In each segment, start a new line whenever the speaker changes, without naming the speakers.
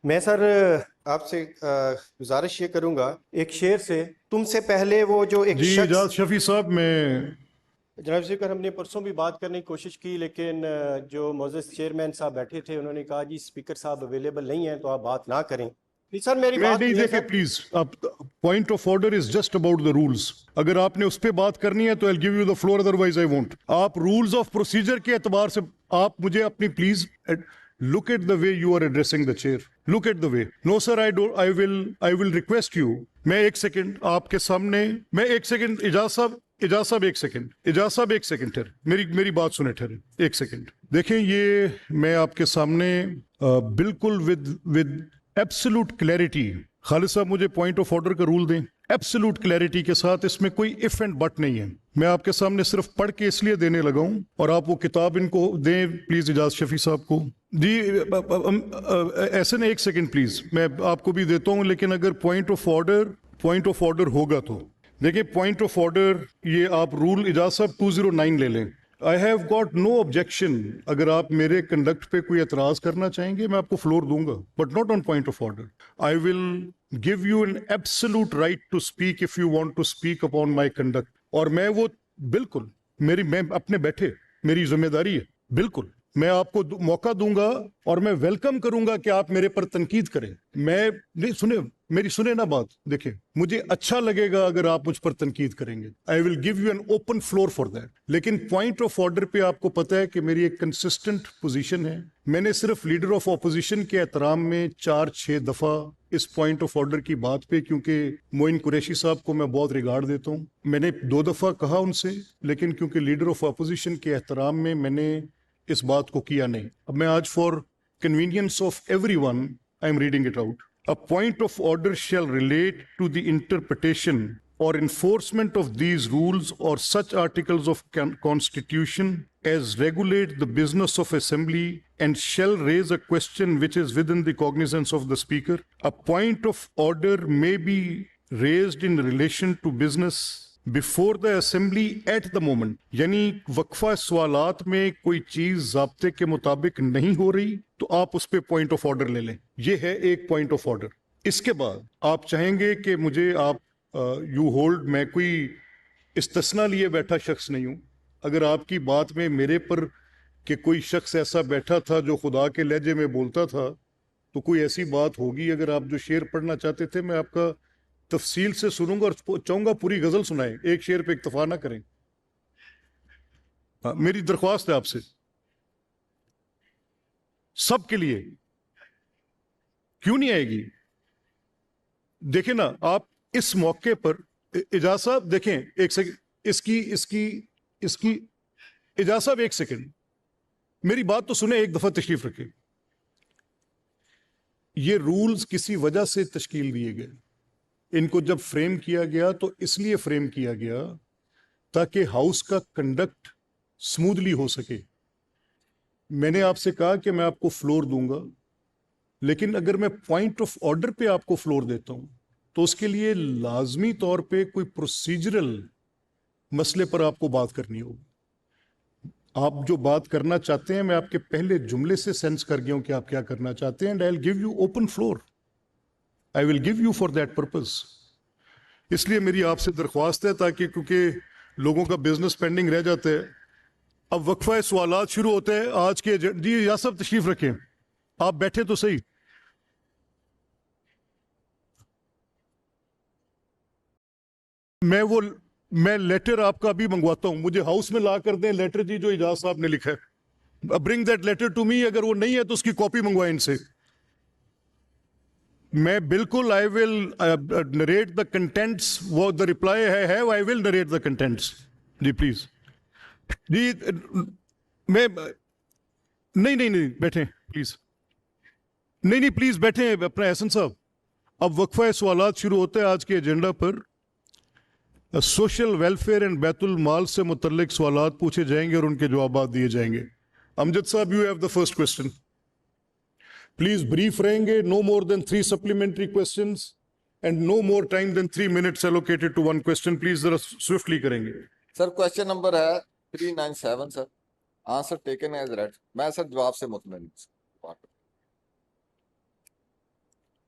میں سر آپ سے گزارش یہ کروں گا ایک شعر سے، تم سے پہلے وہ جو ایک
جی
شخص،
اجاز شفیع صاحب میں
جناب اسپیکر ہم نے پرسوں بھی بات کرنے کی کوشش کی، لیکن جو معزز چیئرمین صاحب بیٹھے تھے انہوں نے کہا جی اسپیکر صاحب اویلیبل نہیں ہیں تو آپ بات نہ کریں. نہیں سر میری بات
نہیں
نہیں ہے
دیکھیں
سر.
پلیز آپ point of order is just about the rules. اگر آپ نے اس پہ بات کرنی ہے تو I'll give you the floor, otherwise I won't. آپ رولز آف پروسیجر کے اعتبار سے آپ مجھے اپنی please look at the way you are addressing the chair. Look at the way. No sir, I will request you. میں ایک second آپ کے سامنے، میں ایک سیکنڈ اجاز صاحب ایک سیکنڈ ٹھہرے، میری بات سنیں، ٹھہرے ایک سیکنڈ. دیکھیں یہ میں آپ کے سامنے بالکل ود ایبسلوٹ کلیئرٹی، خالد صاحب مجھے پوائنٹ آف آرڈر کا رول دیں ایبسلوٹ کلیئرٹی کے ساتھ، اس میں کوئی اف اینڈ بٹ نہیں ہے. میں آپ کے سامنے صرف پڑھ کے اس لیے دینے لگا ہوں، اور آپ وہ کتاب ان کو دیں پلیز اجاز شفیع صاحب کو. جی ایسے نہیں، ایک سیکنڈ پلیز، میں آپ کو بھی دیتا ہوں، لیکن اگر پوائنٹ آف آرڈر ہوگا تو دیکھیں پوائنٹ آف آرڈر، یہ آپ رول اجاز صاحب 209 لے لیں. I have got no objection. اگر آپ میرے کنڈکٹ پہ کوئی اعتراض کرنا چاہیں گے میں آپ کو فلور دوں گا، but not on point of order. I will give you an absolute right to speak if you want to speak upon my conduct. اور میں وہ بالکل میں اپنے بیٹھے، میری ذمہ داری ہے، بالکل میں آپ کو موقع دوں گا اور میں ویلکم کروں گا کہ آپ میرے پر تنقید کریں. میں نہیں میری سنیں نا بات، دیکھیں مجھے اچھا لگے گا اگر آپ مجھ پر تنقید کریں گے. I will give you an open floor for that. لیکن پوائنٹ آف آرڈر پہ آپ کو پتہ ہے کہ میری ایک کنسسٹنٹ پوزیشن ہے. میں نے صرف لیڈر آف اپوزیشن کے احترام میں 4-6 دفعہ اس پوائنٹ آف آرڈر کی بات پہ، کیونکہ معین قریشی صاحب کو میں بہت ریگارڈ دیتا ہوں، میں نے 2 دفعہ کہا ان سے، لیکن کیونکہ لیڈر آف اپوزیشن کے احترام میں نے اس بات کو کیا نہیں. اب میں آج for convenience of every one I am reading it out. A point of order shall relate to the interpretation or enforcement of these rules or such articles of constitution as regulate the business of assembly and shall raise a question which is within the cognizance of the speaker. A point of order may be raised in relation to business before the assembly at the moment. یعنی وقفہ سوالات میں کوئی چیز ضابطے کے مطابق نہیں ہو رہی تو آپ اس پہ پوائنٹ آف آرڈر لے لیں. یہ ہے ایک پوائنٹ آف آرڈر. اس کے بعد آپ چاہیں گے کہ مجھے آپ یو ہولڈ، میں کوئی استثنا لیے بیٹھا شخص نہیں ہوں. اگر آپ کی بات میں میرے پر کہ کوئی شخص ایسا بیٹھا تھا جو خدا کے لہجے میں بولتا تھا تو کوئی ایسی بات ہوگی. اگر آپ جو شعر پڑھنا چاہتے تھے میں آپ کا تفصیل سے سنوں گا اور چاہوں گا پوری غزل سنائیں، ایک شعر پہ اکتفا نہ کریں. میری درخواست ہے آپ سے سب کے لیے. کیوں نہیں آئے گی؟ دیکھیں نا آپ اس موقع پر اجاز صاحب دیکھیں ایک سیکنڈ، اس کی اجاز صاحب ایک سیکنڈ میری بات تو سنیں، ایک دفعہ تشریف رکھیں. یہ رولز کسی وجہ سے تشکیل دیے گئے. ان کو جب فریم کیا گیا تو اس لیے فریم کیا گیا تاکہ ہاؤس کا کنڈکٹ سموتھلی ہو سکے. میں نے آپ سے کہا کہ میں آپ کو فلور دوں گا، لیکن اگر میں پوائنٹ آف آرڈر پہ آپ کو فلور دیتا ہوں تو اس کے لیے لازمی طور پہ کوئی پروسیجرل مسئلے پر آپ کو بات کرنی ہوگی. آپ جو بات کرنا چاہتے ہیں میں آپ کے پہلے جملے سے سینس کر گیا ہوں کہ آپ کیا کرنا چاہتے ہیں. And I will give you open floor, I will give you for that purpose. اس لیے میری آپ سے درخواست ہے، تاکہ کیونکہ لوگوں کا بزنس پینڈنگ رہ جاتا ہے. اب وقفہ سوالات شروع ہوتے ہیں آج کے. جی یا سب تشریف رکھیں، آپ بیٹھے تو صحیح. میں لیٹر آپ کا بھی منگواتا ہوں، مجھے ہاؤس میں لا کر دیں لیٹر جی جو اجاز صاحب نے لکھا ہے. Bring that letter to me. اگر وہ نہیں ہے تو اس کی کاپی منگوائیں ان سے. میں بالکل آئی ول نریٹ دا کنٹینٹس. وہ دا رپلائی ہے I will narrate the contents. جی پلیز. جی میں نہیں بیٹھیں پلیز. نہیں پلیز بیٹھیں اپنا احسن صاحب. اب وقفہ سوالات شروع ہوتے ہیں آج کے agenda per. Social welfare and بیت المال سے متعلق سوالات پوچھے جائیں گے اور ان کے جوابات دیے جائیں گے. امجد صاحب you have the first question. Please brief رہیں گے. No more than 3 supplementary questions and no more time than 3 minutes allocated to 1 question. Please ذرا سوئفٹلی کریں گے.
سر کوسچن نمبر ہے 397 sir. Answer taken as read. میں sir جواب سے مطمئن ہوں.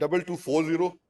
2240